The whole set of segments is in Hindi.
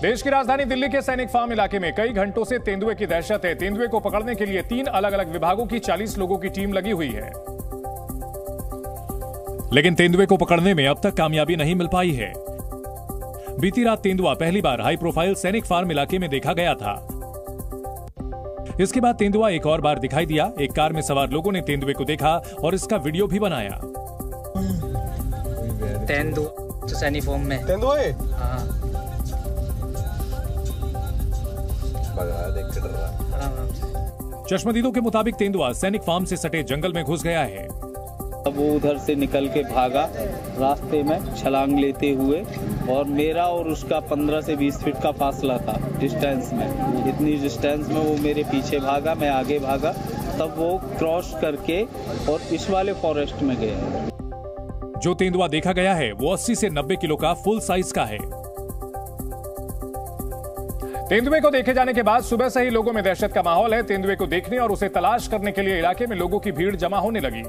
देश की राजधानी दिल्ली के सैनिक फार्म इलाके में कई घंटों से तेंदुए की दहशत है। तेंदुए को पकड़ने के लिए 3 अलग अलग विभागों की 40 लोगों की टीम लगी हुई है, लेकिन तेंदुए को पकड़ने में अब तक कामयाबी नहीं मिल पाई है। बीती रात तेंदुआ पहली बार हाई प्रोफाइल सैनिक फार्म इलाके में देखा गया था। इसके बाद तेंदुआ एक और बार दिखाई दिया। एक कार में सवार लोगों ने तेंदुए को देखा और इसका वीडियो भी बनाया। तेंदुआ सैनिक फार्म में तेंदुए चश्मदीदों के मुताबिक तेंदुआ सैनिक फार्म से सटे जंगल में घुस गया है। अब वो उधर से निकल के भागा रास्ते में छलांग लेते हुए, और मेरा और उसका 15 से 20 फीट का फासला था डिस्टेंस में। इतनी डिस्टेंस में वो मेरे पीछे भागा, मैं आगे भागा, तब वो क्रॉस करके और इस वाले फॉरेस्ट में गया। जो तेंदुआ देखा गया है वो 80 से 90 किलो का फुल साइज का है। तेंदुए को देखे जाने के बाद सुबह से ही लोगों में दहशत का माहौल है। तेंदुए को देखने और उसे तलाश करने के लिए इलाके में लोगों की भीड़ जमा होने लगी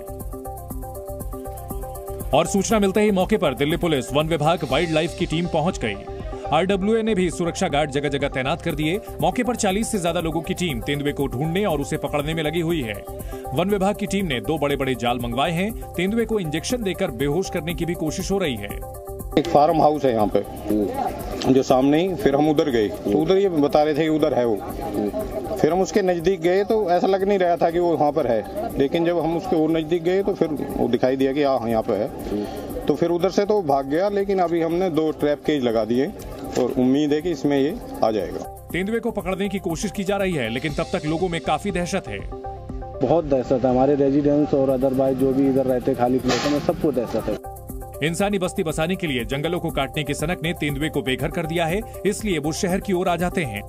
और सूचना मिलते ही मौके पर दिल्ली पुलिस, वन विभाग, वाइल्ड लाइफ की टीम पहुंच गई। आरडब्ल्यूए ने भी सुरक्षा गार्ड जगह जगह तैनात कर दिए। मौके पर 40 से ज्यादा लोगों की टीम तेंदुए को ढूंढने और उसे पकड़ने में लगी हुई है। वन विभाग की टीम ने 2 बड़े बड़े जाल मंगवाए हैं। तेंदुए को इंजेक्शन देकर बेहोश करने की भी कोशिश हो रही है। एक फार्म हाउस है यहाँ पे जो सामने ही, फिर हम उधर गए तो उधर ये बता रहे थे कि उधर है वो। फिर हम उसके नजदीक गए तो ऐसा लग नहीं रहा था कि वो वहाँ पर है, लेकिन जब हम उसके और नजदीक गए तो फिर वो दिखाई दिया कि हाँ यहाँ पे है। तो फिर उधर से तो भाग गया, लेकिन अभी हमने 2 ट्रैप केज लगा दिए और उम्मीद है कि इसमें ये आ जाएगा। तेंदुए को पकड़ने की कोशिश की जा रही है, लेकिन तब तक लोगों में काफी दहशत है। बहुत दहशत है। हमारे रेजिडेंट्स और अदरवाइज जो भी इधर रहते खाली प्लेटों में सबको दहशत है। इंसानी बस्ती बसाने के लिए जंगलों को काटने की सनक ने तेंदुए को बेघर कर दिया है, इसलिए वो शहर की ओर आ जाते हैं।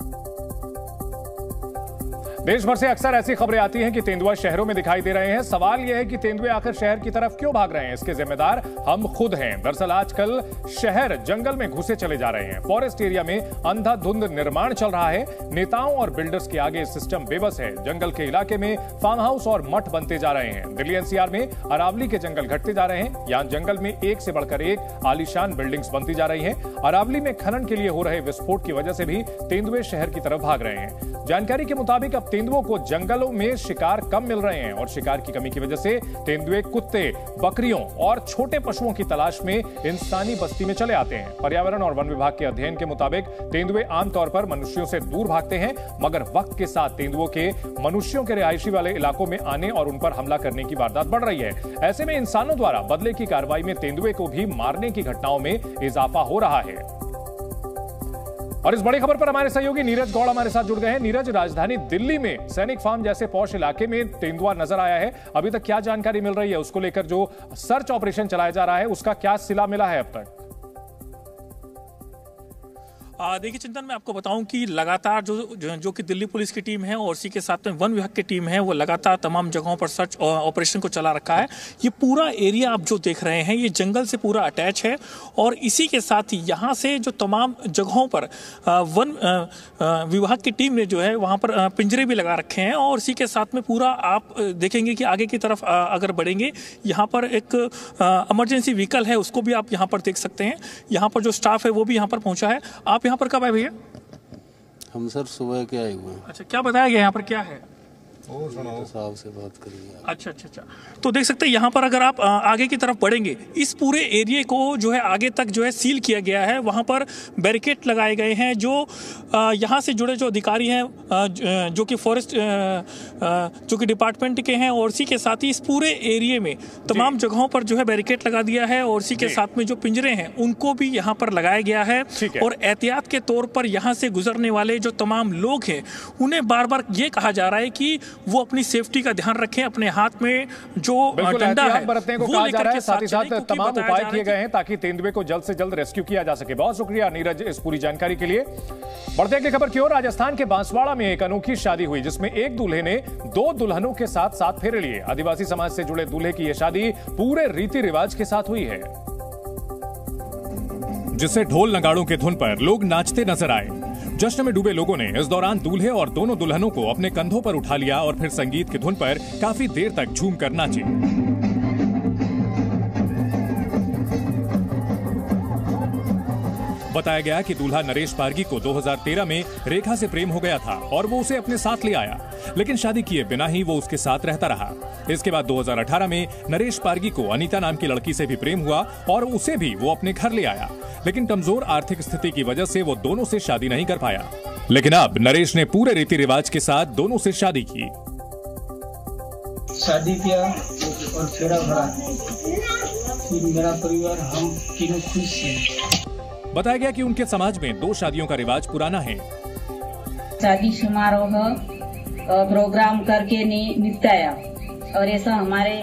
देश भर से अक्सर ऐसी खबरें आती हैं कि तेंदुआ शहरों में दिखाई दे रहे हैं। सवाल यह है कि तेंदुए आखिर शहर की तरफ क्यों भाग रहे हैं? इसके जिम्मेदार हम खुद हैं। दरअसल आजकल शहर जंगल में घुसे चले जा रहे हैं। फॉरेस्ट एरिया में अंधाधुंध निर्माण चल रहा है। नेताओं और बिल्डर्स के आगे सिस्टम बेबस है। जंगल के इलाके में फार्म हाउस और मठ बनते जा रहे हैं। दिल्ली एनसीआर में अरावली के जंगल घटते जा रहे हैं। यहाँ जंगल में एक से बढ़कर एक आलीशान बिल्डिंग्स बनती जा रही हैं। अरावली में खनन के लिए हो रहे विस्फोट की वजह से भी तेंदुए शहर की तरफ भाग रहे हैं। जानकारी के मुताबिक अब तेंदुओं को जंगलों में शिकार कम मिल रहे हैं और शिकार की कमी की वजह से तेंदुए कुत्ते, बकरियों और छोटे पशुओं की तलाश में इंसानी बस्ती में चले आते हैं। पर्यावरण और वन विभाग के अध्ययन के मुताबिक तेंदुए आमतौर पर मनुष्यों से दूर भागते हैं, मगर वक्त के साथ तेंदुओं के मनुष्यों के रिहायशी वाले इलाकों में आने और उन पर हमला करने की वारदात बढ़ रही है। ऐसे में इंसानों द्वारा बदले की कार्रवाई में तेंदुए को भी मारने की घटनाओं में इजाफा हो रहा है। और इस बड़ी खबर पर हमारे सहयोगी नीरज गौड़ हमारे साथ जुड़ गए हैं। नीरज, राजधानी दिल्ली में सैनिक फार्म जैसे पॉश इलाके में तेंदुआ नजर आया है। अभी तक क्या जानकारी मिल रही है? उसको लेकर जो सर्च ऑपरेशन चलाया जा रहा है उसका क्या सिला मिला है अब तक? देखिए चिंतन, मैं आपको बताऊं कि लगातार जो कि दिल्ली पुलिस की टीम है और इसी के साथ में वन विभाग की टीम है, वो लगातार तमाम जगहों पर सर्च ऑपरेशन को चला रखा है। ये पूरा एरिया आप जो देख रहे हैं ये जंगल से पूरा अटैच है और इसी के साथ ही यहाँ से जो तमाम जगहों पर वन विभाग की टीम ने जो है वहाँ पर पिंजरे भी लगा रखे हैं और इसी के साथ में पूरा आप देखेंगे कि आगे की तरफ अगर बढ़ेंगे, यहाँ पर एक इमरजेंसी व्हीकल है, उसको भी आप यहाँ पर देख सकते हैं। यहाँ पर जो स्टाफ है वो भी यहाँ पर पहुँचा है। आप यहाँ पर कब आए भैया? हम सर सुबह के आए हुए हैं। अच्छा, क्या बताया गया यहाँ पर क्या है? साहब से बात करिए। अच्छा। तो देख सकते हैं यहाँ पर अगर आप आगे की तरफ बढ़ेंगे, इस पूरे एरिया को जो है आगे तक जो है सील किया गया है। वहाँ पर बैरिकेड लगाए गए हैं। जो यहाँ से जुड़े जो अधिकारी हैं जो कि फॉरेस्ट जो कि डिपार्टमेंट के हैं और इसी के साथ ही इस पूरे एरिया में तमाम जगहों पर जो है बैरिकेड लगा दिया है और इसी के साथ में जो पिंजरे हैं उनको भी यहाँ पर लगाया गया है। और एहतियात के तौर पर यहाँ से गुजरने वाले जो तमाम लोग हैं उन्हें बार बार ये कहा जा रहा है कि वो अपनी सेफ्टी का ध्यान रखें, अपने हाथ में जो डंडा है बरतने को कहा जा रहा है। साथ ही साथ तमाम उपाय किए गए हैं ताकि तेंदुए को जल्द से जल्द रेस्क्यू किया जा सके। बहुत शुक्रिया नीरज इस पूरी जानकारी के लिए। बढ़ते अगली खबर की ओर। राजस्थान के बांसवाड़ा में एक अनोखी शादी हुई जिसमें एक दूल्हे ने 2 दुल्हनों के साथ 7 फेरे लिए। आदिवासी समाज से जुड़े दूल्हे की यह शादी पूरे रीति रिवाज के साथ हुई है, जिससे ढोल नगाड़ों के धुन पर लोग नाचते नजर आए। जश्न में डूबे लोगों ने इस दौरान दूल्हे और दोनों दुल्हनों को अपने कंधों पर उठा लिया और फिर संगीत की धुन पर काफी देर तक झूमकर नाचे। बताया गया कि दूल्हा नरेश पारगी को 2013 में रेखा से प्रेम हो गया था और वो उसे अपने साथ ले आया, लेकिन शादी किए बिना ही वो उसके साथ रहता रहा। इसके बाद 2018 में नरेश पारगी को अनीता नाम की लड़की से भी प्रेम हुआ और उसे भी वो अपने घर ले आया, लेकिन कमजोर आर्थिक स्थिति की वजह से वो दोनों से शादी नहीं कर पाया। लेकिन अब नरेश ने पूरे रीति रिवाज के साथ दोनों से शादी की। शादी किया और छोड़ा भरा, फिर मेरा परिवार हम तीनों खुश हैं। बताया गया कि उनके समाज में 2 शादियों का रिवाज पुराना है। शादी समारोह प्रोग्राम करके निपटाया और ऐसा हमारे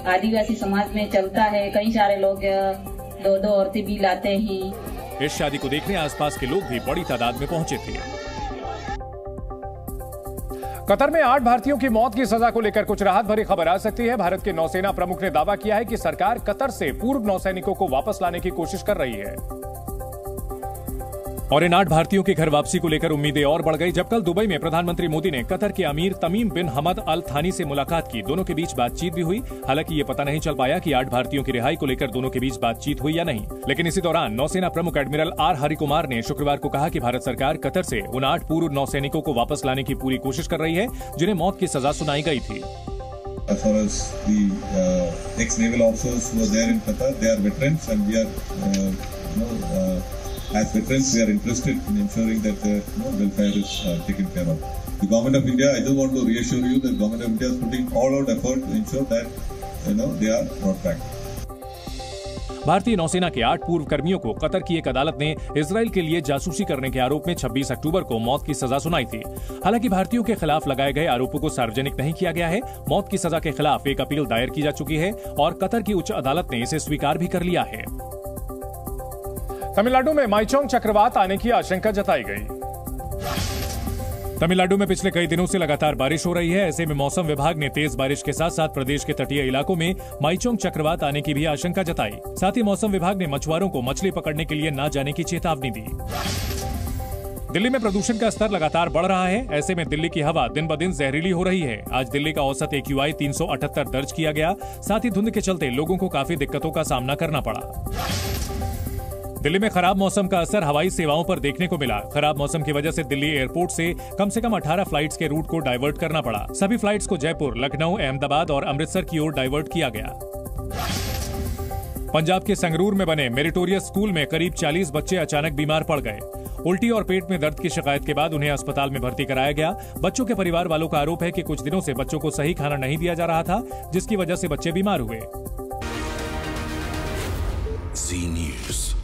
आदिवासी समाज में चलता है। कई सारे लोग 2-2 औरतें भी लाते हैं। इस शादी को देखने आसपास के लोग भी बड़ी तादाद में पहुंचे थे। कतर में 8 भारतीयों की मौत की सजा को लेकर कुछ राहत भरी खबर आ सकती है। भारत के नौसेना प्रमुख ने दावा किया है कि सरकार कतर से पूर्व नौसैनिकों को वापस लाने की कोशिश कर रही है और इन 8 भारतीयों के घर वापसी को लेकर उम्मीदें और बढ़ गई जब कल दुबई में प्रधानमंत्री मोदी ने कतर के अमीर तमीम बिन हमद अल थानी से मुलाकात की। दोनों के बीच बातचीत भी हुई। हालांकि ये पता नहीं चल पाया कि 8 भारतीयों की रिहाई को लेकर दोनों के बीच बातचीत हुई या नहीं, लेकिन इसी दौरान नौसेना प्रमुख एडमिरल आर हरिकुमार ने शुक्रवार को कहा कि भारत सरकार कतर से उन 8 पूर्व नौसैनिकों को वापस लाने की पूरी कोशिश कर रही है जिन्हें मौत की सजा सुनाई गई थी। As far as the ex-naval officers who are there in Qatar, they are veterans, and we are, as veterans, we are interested in ensuring that their welfare is taken care of. The government of India, I just want to reassure you that government of India is putting all out effort to ensure that they are brought back. भारतीय नौसेना के 8 पूर्व कर्मियों को कतर की एक अदालत ने इजराइल के लिए जासूसी करने के आरोप में 26 अक्टूबर को मौत की सजा सुनाई थी। हालांकि भारतीयों के खिलाफ लगाए गए आरोपों को सार्वजनिक नहीं किया गया है। मौत की सजा के खिलाफ एक अपील दायर की जा चुकी है और कतर की उच्च अदालत ने इसे स्वीकार भी कर लिया है। तमिलनाडु में माईचोंग चक्रवात आने की आशंका जताई गई। तमिलनाडु में पिछले कई दिनों से लगातार बारिश हो रही है। ऐसे में मौसम विभाग ने तेज बारिश के साथ साथ प्रदेश के तटीय इलाकों में माईचोंग चक्रवात आने की भी आशंका जताई। साथ ही मौसम विभाग ने मछुआरों को मछली पकड़ने के लिए न जाने की चेतावनी दी। दिल्ली में प्रदूषण का स्तर लगातार बढ़ रहा है। ऐसे में दिल्ली की हवा दिन ब दिन जहरीली हो रही है। आज दिल्ली का औसत AQI 378 दर्ज किया गया। साथ ही धुंध के चलते लोगों को काफी दिक्कतों का सामना करना पड़ा। दिल्ली में खराब मौसम का असर हवाई सेवाओं पर देखने को मिला। खराब मौसम की वजह से दिल्ली एयरपोर्ट से कम 18 फ्लाइट्स के रूट को डाइवर्ट करना पड़ा। सभी फ्लाइट्स को जयपुर, लखनऊ, अहमदाबाद और अमृतसर की ओर डाइवर्ट किया गया। पंजाब के संगरूर में बने मेरिटोरियस स्कूल में करीब 40 बच्चे अचानक बीमार पड़ गए। उल्टी और पेट में दर्द की शिकायत के बाद उन्हें अस्पताल में भर्ती कराया गया। बच्चों के परिवार वालों का आरोप है कि कुछ दिनों से बच्चों को सही खाना नहीं दिया जा रहा था, जिसकी वजह से बच्चे बीमार हुए। Z News।